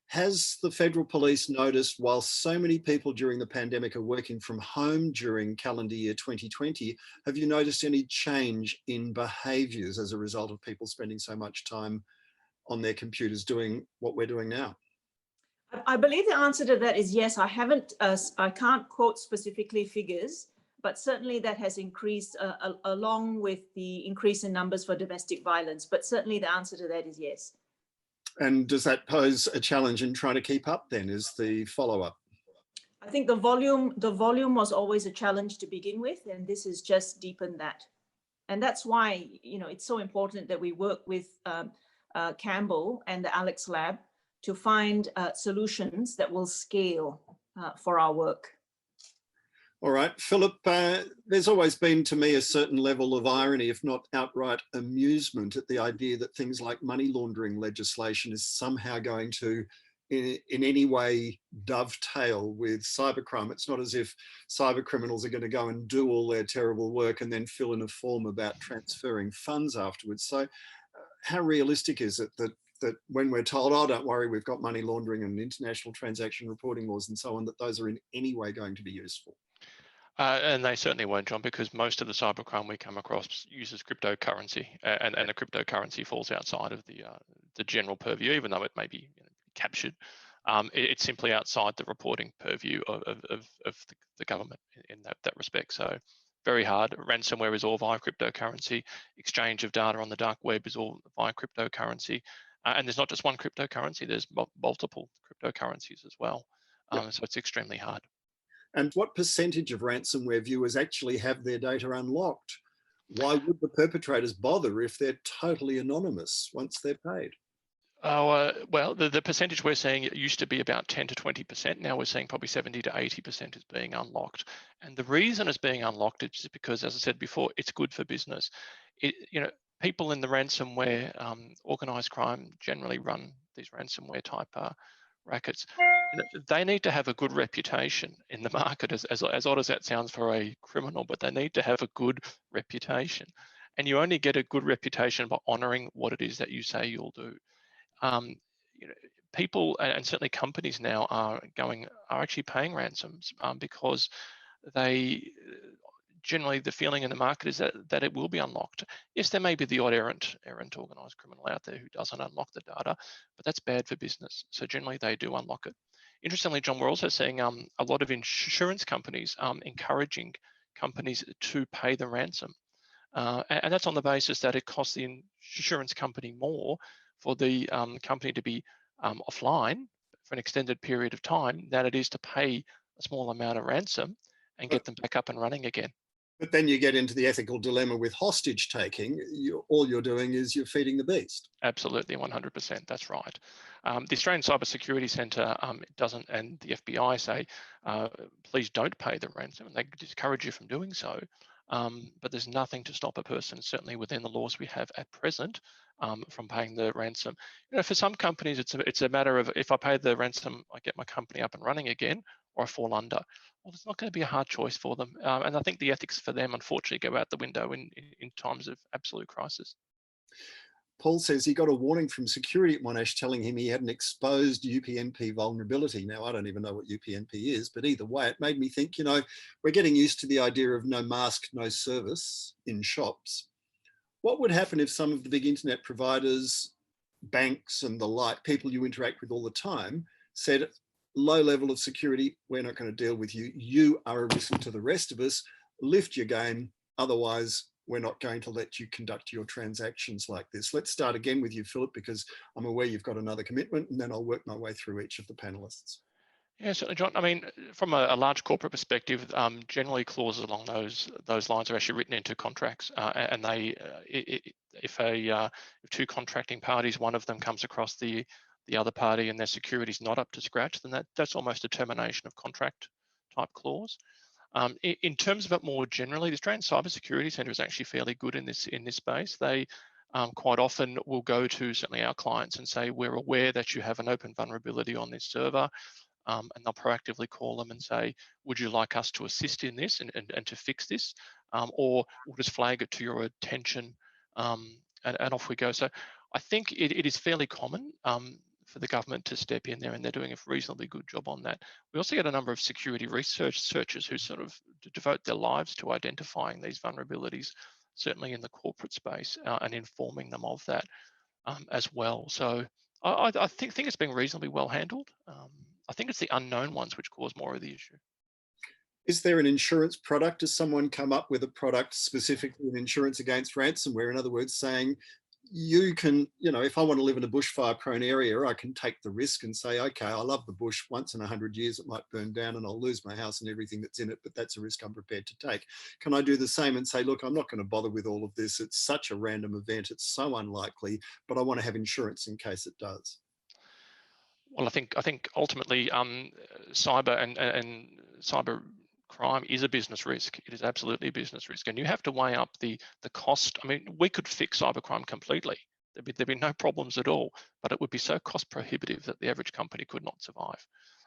Has the Federal Police noticed, while so many people during the pandemic are working from home during calendar year 2020, have you noticed any change in behaviours as a result of people spending so much time on their computers doing what we're doing now? I believe the answer to that is yes. I can't quote specifically figures, but certainly that has increased along with the increase in numbers for domestic violence. But certainly the answer to that is yes. And does that pose a challenge in trying to keep up then, is the follow-up? I think the volume was always a challenge to begin with, and this has just deepened that. And that's why, you know, it's so important that we work with Campbell and the Alex Lab to find solutions that will scale for our work. All right, Phillip, there's always been to me a certain level of irony, if not outright amusement, at the idea that things like money laundering legislation is somehow going to, in any way, dovetail with cybercrime. It's not as if cyber criminals are going to go and do all their terrible work and then fill in a form about transferring funds afterwards. So how realistic is it that when we're told, oh, don't worry, we've got money laundering and international transaction reporting laws and so on, that those are in any way going to be useful? And they certainly won't, John, because most of the cybercrime we come across uses cryptocurrency, and the cryptocurrency falls outside of the general purview, even though it may be captured. It's simply outside the reporting purview of the government in that respect. So very hard. Ransomware is all via cryptocurrency. Exchange of data on the dark web is all via cryptocurrency. And there's not just one cryptocurrency, there's multiple cryptocurrencies as well. So it's extremely hard. And what percentage of ransomware viewers actually have their data unlocked? Why would the perpetrators bother if they're totally anonymous once they're paid? Well, the percentage we're seeing, it used to be about 10 to 20%. Now we're seeing probably 70 to 80% is being unlocked. And the reason it's being unlocked is because, as I said before, it's good for business. People in the ransomware, organised crime generally run these ransomware type rackets. They need to have a good reputation in the market, as odd as that sounds for a criminal, but they need to have a good reputation. And you only get a good reputation by honouring what it is that you say you'll do. People and certainly companies now are actually paying ransoms because they generally, the feeling in the market is that it will be unlocked. Yes, there may be the odd errant organised criminal out there who doesn't unlock the data, but that's bad for business. So generally they do unlock it. Interestingly, John, we're also seeing a lot of insurance companies encouraging companies to pay the ransom. And that's on the basis that it costs the insurance company more for the company to be offline for an extended period of time than it is to pay a small amount of ransom and get them back up and running again. But then you get into the ethical dilemma with hostage taking. All you're doing is you're feeding the beast. Absolutely, 100%. That's right. The Australian Cybersecurity Centre doesn't, and the FBI say, please don't pay the ransom, and they discourage you from doing so. But there's nothing to stop a person, certainly within the laws we have at present, from paying the ransom. For some companies, it's a matter of, if I pay the ransom, I get my company up and running again. or fall under. Well, it's not going to be a hard choice for them. And I think the ethics for them, unfortunately, go out the window in times of absolute crisis. Paul says he got a warning from security at Monash telling him he had an exposed UPnP vulnerability. Now, I don't even know what UPnP is, but either way, it made me think, you know, we're getting used to the idea of no mask, no service in shops. What would happen if some of the big internet providers, banks and the like, people you interact with all the time, said, low level of security, we're not going to deal with you. You are a risk to the rest of us. Lift your game. Otherwise, we're not going to let you conduct your transactions like this. Let's start again with you, Philip, because I'm aware you've got another commitment, and then I'll work my way through each of the panelists. Yeah, certainly, John. I mean, from a large corporate perspective, generally clauses along those lines are actually written into contracts, and they, if two contracting parties, one of them comes across the other party and their security is not up to scratch, then that's almost a termination of contract type clause. In terms of it more generally, the Australian Cybersecurity Centre is actually fairly good in this space. They quite often will go to certainly our clients and say, we're aware that you have an open vulnerability on this server, and they'll proactively call them and say, would you like us to assist in this and to fix this, or we'll just flag it to your attention, and off we go. So I think it is fairly common for the government to step in there, and they're doing a reasonably good job on that. We also get a number of security researchers who sort of devote their lives to identifying these vulnerabilities, certainly in the corporate space, and informing them of that as well. So I think it's being reasonably well handled. I think it's the unknown ones which cause more of the issue. Is there an insurance product? Does someone come up with a product specifically in insurance against ransomware? In other words, saying, you can, you know, if I want to live in a bushfire prone area, I can take the risk and say, okay, I love the bush. Once in 100 years, it might burn down and I'll lose my house and everything that's in it, but that's a risk I'm prepared to take. Can I do the same and say, look, I'm not going to bother with all of this. It's such a random event. It's so unlikely, but I want to have insurance in case it does. Well, I think ultimately cyber and cyber crime is a business risk. It is absolutely a business risk, and you have to weigh up the cost. I mean, we could fix cybercrime completely. There'd be no problems at all, but it would be so cost prohibitive that the average company could not survive.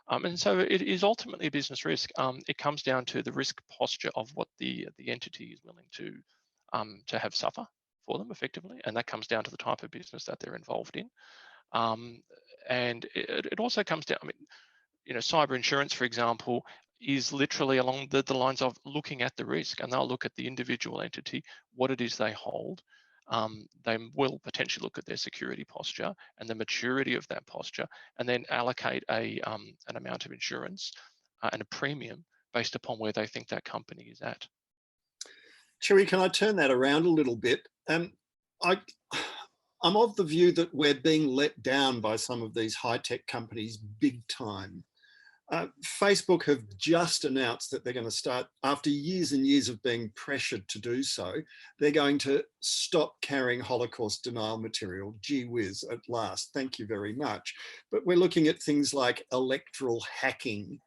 And so it is ultimately a business risk. It comes down to the risk posture of what the entity is willing to have suffer for them effectively, and that comes down to the type of business that they're involved in. And it also comes down, I mean, you know, cyber insurance, for example, is literally along the lines of looking at the risk, and they'll look at the individual entity, what it is they hold. They will potentially look at their security posture and the maturity of that posture, and then allocate an amount of insurance and a premium based upon where they think that company is at. Chui, can I turn that around a little bit? I'm of the view that we're being let down by some of these high-tech companies big time. Facebook have just announced that they're going to start, after years and years of being pressured to do so, they're going to stop carrying Holocaust denial material. Gee whiz, at last, thank you very much. But we're looking at things like electoral hacking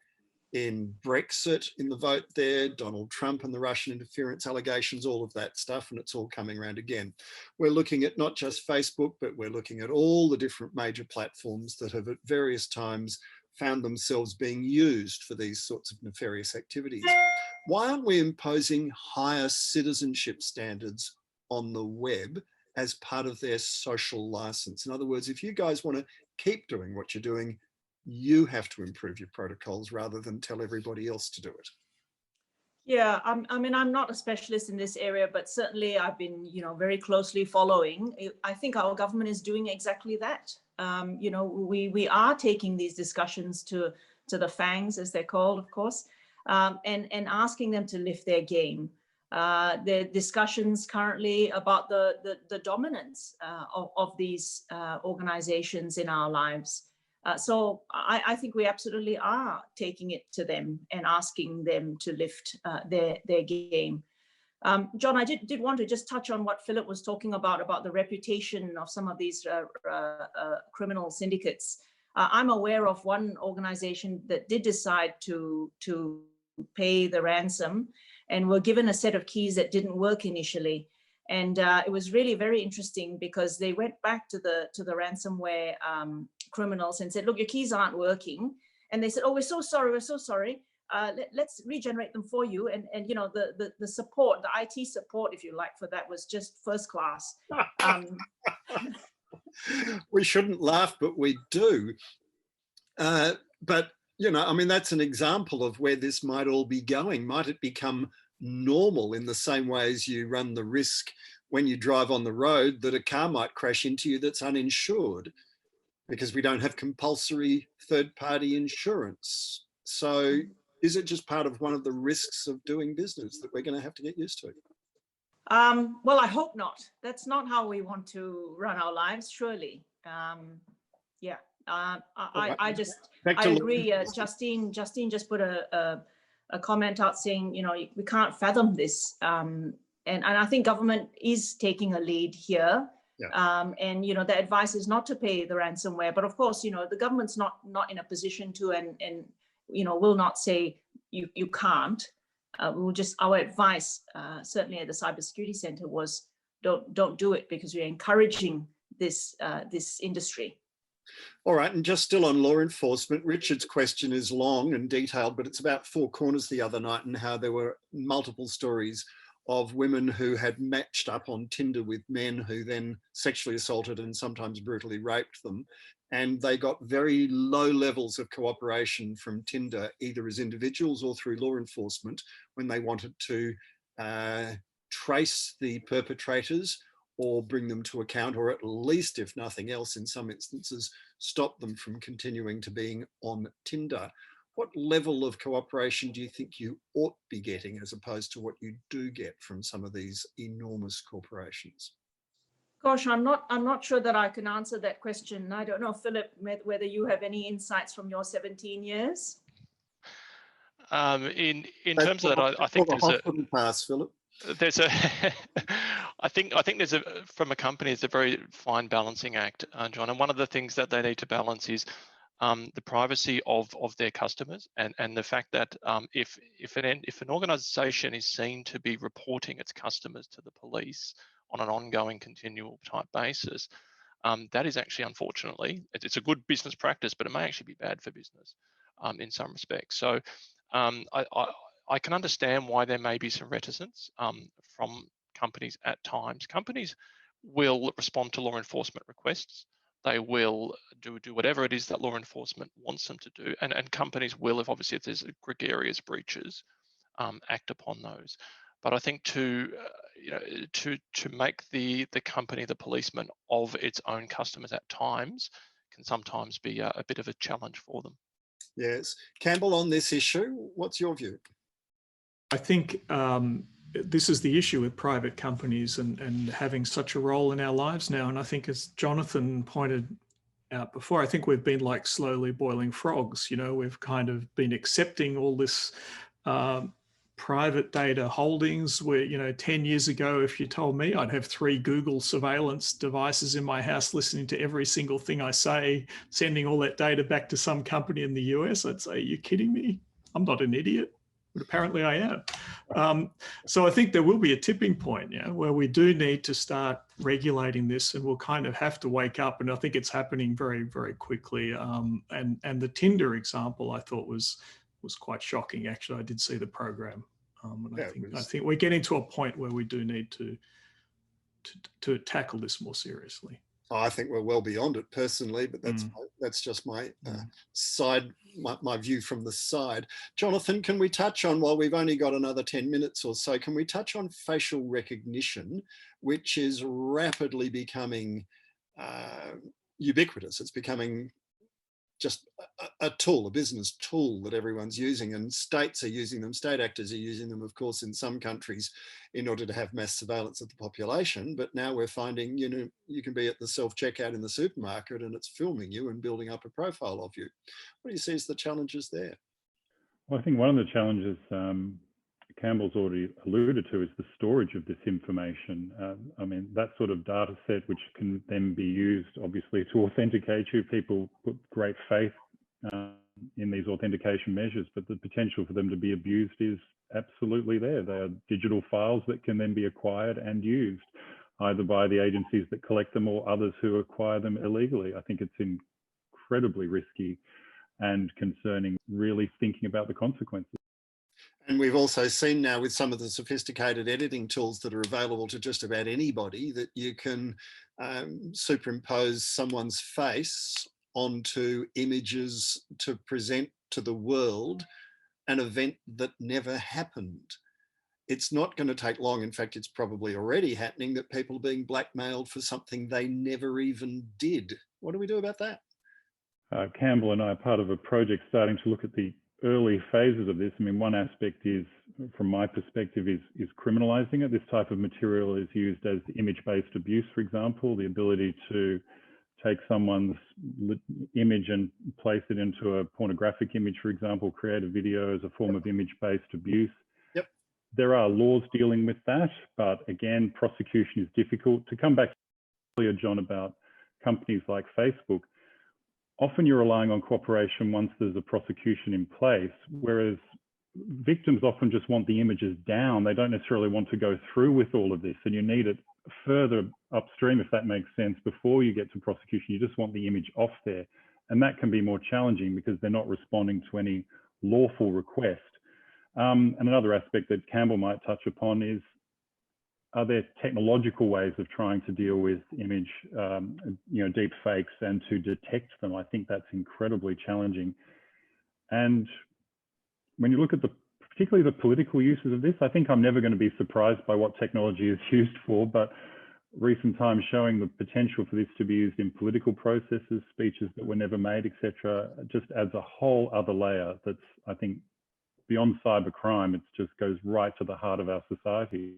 in Brexit, in the vote there, Donald Trump and the Russian interference allegations, all of that stuff, and it's all coming around again. We're looking at not just Facebook, but we're looking at all the different major platforms that have at various times found themselves being used for these sorts of nefarious activities. Why aren't we imposing higher citizenship standards on the web as part of their social license? In other words, if you guys want to keep doing what you're doing, you have to improve your protocols rather than tell everybody else to do it. Yeah, I mean, I'm not a specialist in this area, but certainly I've been, you know, very closely following. I think our government is doing exactly that. You know, we are taking these discussions to the FANGs, as they're called, of course, and asking them to lift their game. There are discussions currently about the dominance of these organizations in our lives. So I think we absolutely are taking it to them and asking them to lift their game. John, I did want to just touch on what Phillip was talking about the reputation of some of these criminal syndicates. I'm aware of one organization that did decide to pay the ransom and were given a set of keys that didn't work initially. And it was really very interesting because they went back to the ransomware criminals and said, look, your keys aren't working. and they said, oh, we're so sorry. Let's regenerate them for you. And you know, the support, the IT support, if you like, for that was just first class. We shouldn't laugh, but we do. But, you know, I mean, that's an example of where this might all be going. Might it become normal in the same way as you run the risk when you drive on the road that a car might crash into you that's uninsured because we don't have compulsory third-party insurance? So is it just part of one of the risks of doing business that we're going to have to get used to? Well, I hope not. That's not how we want to run our lives, surely. Yeah, I agree. Justine just put a comment out saying, you know, we can't fathom this. And I think government is taking a lead here. Yeah. And, you know, the advice is not to pay the ransomware. But of course, you know, the government's not in a position to, and you know, will not say you can't. We'll just, our advice, certainly at the Cybersecurity Centre, was don't do it, because we're encouraging this industry. All right, and just still on law enforcement, Richard's question is long and detailed, but it's about Four Corners the other night and how there were multiple stories of women who had matched up on Tinder with men who then sexually assaulted and sometimes brutally raped them. And they got very low levels of cooperation from Tinder, either as individuals or through law enforcement, when they wanted to trace the perpetrators or bring them to account, or at least, if nothing else, in some instances, stop them from continuing to being on Tinder. What level of cooperation do you think you ought to be getting as opposed to what you do get from some of these enormous corporations? Gosh, I'm not sure that I can answer that question. I don't know, Phillip, whether you have any insights from your 17 years. In terms of that, I think there's a I think there's from a company, it's a very fine balancing act, John. And one of the things that they need to balance is the privacy of their customers, and the fact that if an organisation is seen to be reporting its customers to the police on an ongoing, continual type basis, that is actually, unfortunately, it's a good business practice, but it may actually be bad for business in some respects. So I can understand why there may be some reticence from companies at times. Companies will respond to law enforcement requests. They will do whatever it is that law enforcement wants them to do, and companies will, if there's gregarious breaches, act upon those. But I think to make the company the policeman of its own customers at times can sometimes be a bit of a challenge for them. Yes. Campbell, on this issue, what's your view? I think this is the issue with private companies and having such a role in our lives now. And I think, as Jonathan pointed out before, I think we've been like slowly boiling frogs. You know, we've kind of been accepting all this private data holdings where, you know, 10 years ago, if you told me I'd have 3 Google surveillance devices in my house listening to every single thing I say, sending all that data back to some company in the US, I'd say, are you kidding me? I'm not an idiot. But apparently I am. So I think there will be a tipping point, yeah, where we do need to start regulating this, and we'll kind of have to wake up. And I think it's happening very, very quickly. And the Tinder example I thought was quite shocking. Actually, I did see the program, and I think we're getting to a point where we do need to tackle this more seriously. I think we're well beyond it personally, but that's just my my view from the side. Jonathan, can we touch on, while we've only got another 10 minutes or so, can we touch on facial recognition, which is rapidly becoming ubiquitous? It's becoming just a tool, a business tool that everyone's using, and states are using them. State actors are using them, of course, in some countries in order to have mass surveillance of the population. But now we're finding, you know, you can be at the self-checkout in the supermarket and it's filming you and building up a profile of you. What do you see as the challenges there? Well, I think one of the challenges Campbell's already alluded to is the storage of this information. I mean, that sort of data set, which can then be used, obviously, to authenticate you. People put great faith in these authentication measures, but the potential for them to be abused is absolutely there. They are digital files that can then be acquired and used, either by the agencies that collect them or others who acquire them illegally. I think it's incredibly risky. and concerning, really thinking about the consequences. And we've also seen now with some of the sophisticated editing tools that are available to just about anybody that you can superimpose someone's face onto images to present to the world an event that never happened. It's not going to take long. In fact, it's probably already happening that people are being blackmailed for something they never even did. What do we do about that? Campbell and I are part of a project starting to look at the early phases of this. I mean, one aspect is, from my perspective, is criminalizing it. This type of material is used as image-based abuse, for example, the ability to take someone's image and place it into a pornographic image, for example, create a video as a form of image-based abuse. Yep. There are laws dealing with that, but again, prosecution is difficult. To come back earlier, John, about companies like Facebook, often you're relying on cooperation once there's a prosecution in place, whereas victims often just want the images down. They don't necessarily want to go through with all of this, and you need it further upstream, if that makes sense, before you get to prosecution. You just want the image off there. And that can be more challenging because they're not responding to any lawful request. And another aspect that Campbell might touch upon is, are there technological ways of trying to deal with image, deep fakes and to detect them? I think that's incredibly challenging. And when you look at particularly the political uses of this, I think I'm never going to be surprised by what technology is used for, but recent times showing the potential for this to be used in political processes, speeches that were never made, etc., just adds a whole other layer that's, I think, beyond cybercrime. It just goes right to the heart of our society.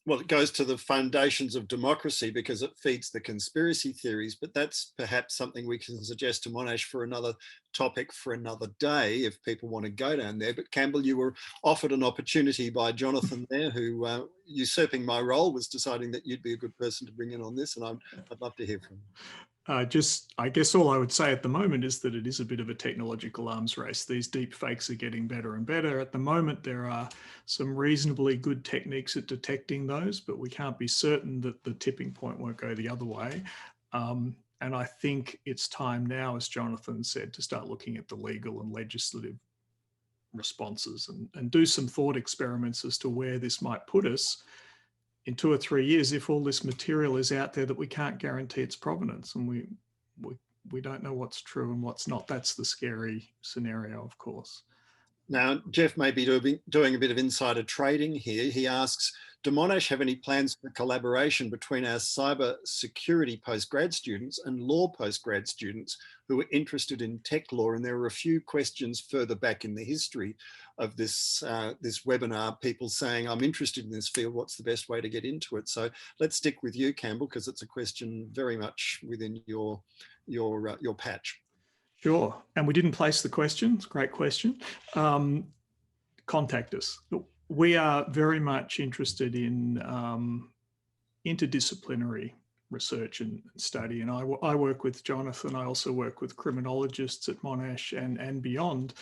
Well, it goes to the foundations of democracy because it feeds the conspiracy theories, but that's perhaps something we can suggest to Monash for another topic for another day if people want to go down there. But Campbell, you were offered an opportunity by Jonathan there, who, usurping my role, was deciding that you'd be a good person to bring in on this, and I'd love to hear from you. I guess all I would say at the moment is that it is a bit of a technological arms race. These deep fakes are getting better and better. At the moment, there are some reasonably good techniques at detecting those, but we can't be certain that the tipping point won't go the other way. And I think it's time now, as Jonathan said, to start looking at the legal and legislative responses and do some thought experiments as to where this might put us in 2 or 3 years if all this material is out there that we can't guarantee its provenance, and we don't know what's true and what's not. That's the scary scenario, of course. Now, Jeff may be doing a bit of insider trading here. He asks, do Monash have any plans for collaboration between our cyber security postgrad students and law postgrad students who are interested in tech law? And there are a few questions further back in the history of this webinar, people saying, I'm interested in this field, what's the best way to get into it? So let's stick with you, Campbell, because it's a question very much within your patch. Sure. And we didn't place the question. It's a great question. Contact us. We are very much interested in interdisciplinary research and study. And I work with Jonathan. I also work with criminologists at Monash and beyond.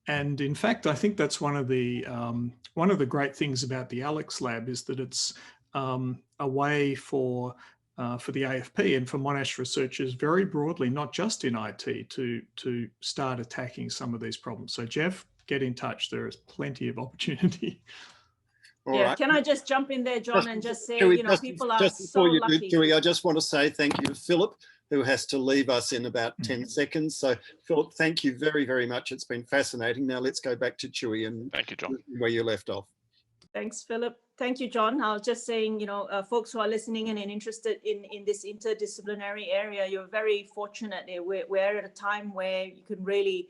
And in fact, I think that's one of the great things about the Alex Lab is that it's a way for the AFP and for Monash researchers very broadly, not just in IT, to start attacking some of these problems. So Jeff, get in touch. There is plenty of opportunity. All yeah, right. Can I just jump in there, John, and just say, people are just so before you lucky. do, Chui, I just want to say thank you to Phillip, who has to leave us in about 10 seconds. So Phillip, thank you very, very much. It's been fascinating. Now let's go back to Chui and thank you, John, where you left off. Thanks, Phillip. Thank you, John. I was just saying, folks who are listening in and interested in this interdisciplinary area, you're very fortunate. We're at a time where you can really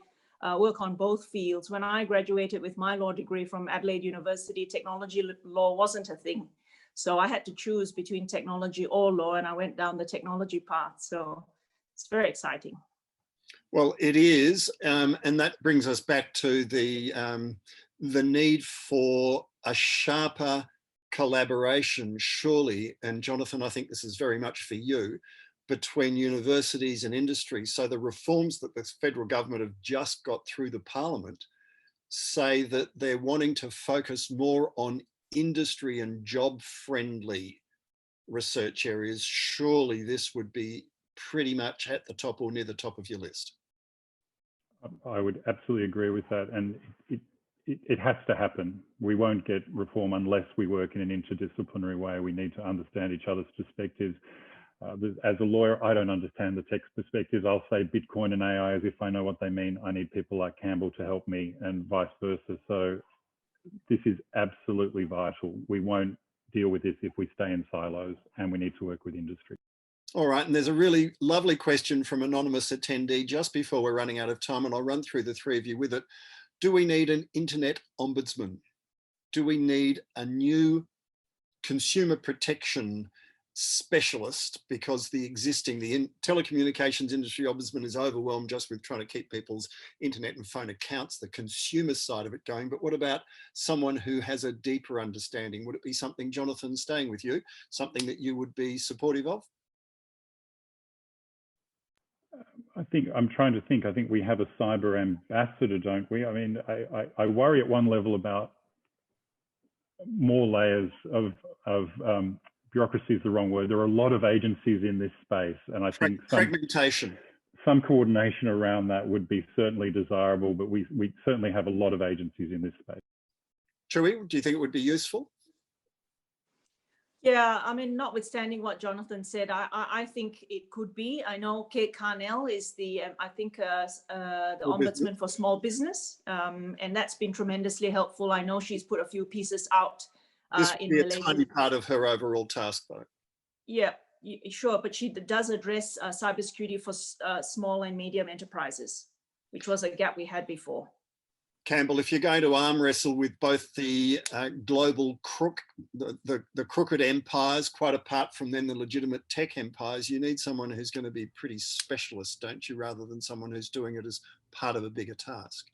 work on both fields. When I graduated with my law degree from Adelaide University, technology law wasn't a thing. So I had to choose between technology or law, and I went down the technology path. So it's very exciting. Well, it is. And that brings us back to the need for a sharper collaboration, surely, and Jonathan, I think this is very much for you, between universities and industry. So the reforms that the federal government have just got through the parliament say that they're wanting to focus more on industry and job-friendly research areas. Surely this would be pretty much at the top or near the top of your list. I would absolutely agree with that. And it has to happen. We won't get reform unless we work in an interdisciplinary way. We need to understand each other's perspectives. As a lawyer, I don't understand the text perspectives. I'll say Bitcoin and AI as if I know what they mean. I need people like Campbell to help me, and vice versa. So this is absolutely vital. We won't deal with this if we stay in silos, and we need to work with industry. All right, and there's a really lovely question from anonymous attendee just before we're running out of time, and I'll run through the three of you with it. Do we need an internet ombudsman? Do we need a new consumer protection specialist, because the telecommunications industry ombudsman is overwhelmed just with trying to keep people's internet and phone accounts, the consumer side of it going? But what about someone who has a deeper understanding? Would it be something, Jonathan, staying with you, something that you would be supportive of? I think I'm trying to think. I think we have a cyber ambassador, don't we? I mean, I worry at one level about more layers of bureaucracy is the wrong word. There are a lot of agencies in this space, and I think some coordination around that would be certainly desirable, but we certainly have a lot of agencies in this space. Chui, do you think it would be useful? Yeah, I mean, notwithstanding what Jonathan said, I think it could be. I know Kate Carnell is the ombudsman for small business, and that's been tremendously helpful. I know she's put a few pieces out. This would be a tiny part of her overall task, though. Yeah, sure, but she does address cybersecurity for small and medium enterprises, which was a gap we had before. Campbell, if you're going to arm wrestle with both the global the crooked empires, quite apart from then the legitimate tech empires, you need someone who's going to be pretty specialist, don't you, rather than someone who's doing it as part of a bigger task?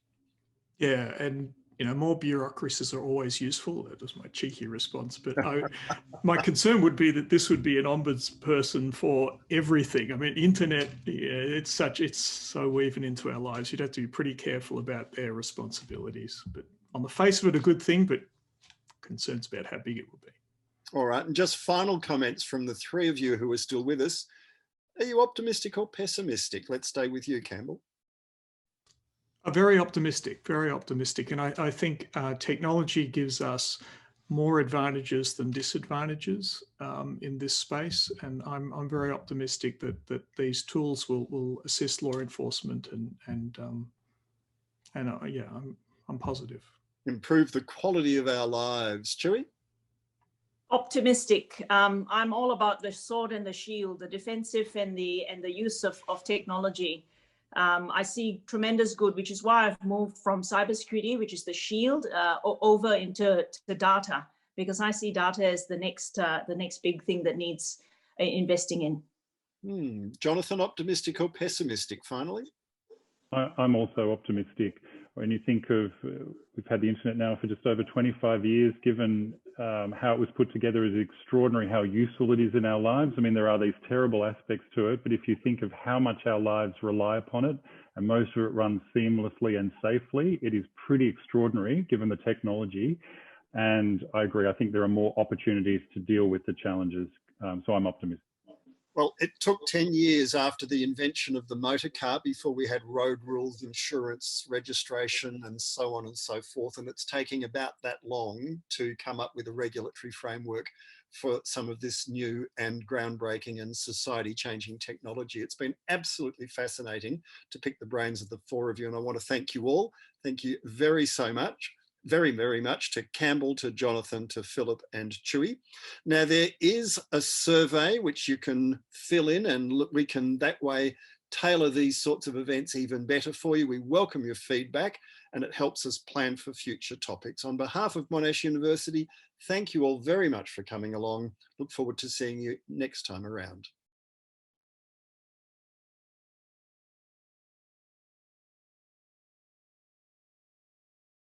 Yeah, and more bureaucracies are always useful. That was my cheeky response. But my concern would be that this would be an ombudsperson for everything. I mean, internet, it's so woven into our lives. You'd have to be pretty careful about their responsibilities. But on the face of it, a good thing, but concerns about how big it would be. All right, and just final comments from the three of you who are still with us. Are you optimistic or pessimistic? Let's stay with you, Campbell. Very optimistic, very optimistic. And I think technology gives us more advantages than disadvantages in this space. And I'm very optimistic that these tools will assist law enforcement yeah, I'm positive. Improve the quality of our lives. Chui? Optimistic. I'm all about the sword and the shield, the defensive and the use of technology. I see tremendous good, which is why I've moved from cybersecurity, which is the shield, over into the data, because I see data as the next big thing that needs investing in. Jonathan, optimistic or pessimistic, finally? I'm also optimistic. When you think of, we've had the internet now for just over 25 years, given how it was put together, is extraordinary how useful it is in our lives. I mean, there are these terrible aspects to it, but if you think of how much our lives rely upon it, and most of it runs seamlessly and safely, it is pretty extraordinary given the technology. And I agree, I think there are more opportunities to deal with the challenges. So I'm optimistic. Well, it took 10 years after the invention of the motor car before we had road rules, insurance, registration, and so on and so forth. And it's taking about that long to come up with a regulatory framework for some of this new and groundbreaking and society-changing technology. It's been absolutely fascinating to pick the brains of the four of you, and I want to thank you all. Thank you very much to Campbell, to Jonathan, to Phillip and Chui. Now, there is a survey which you can fill in, and we can that way tailor these sorts of events even better for you. We welcome your feedback, and it helps us plan for future topics. On behalf of Monash University, thank you all very much for coming along. Look forward to seeing you next time around.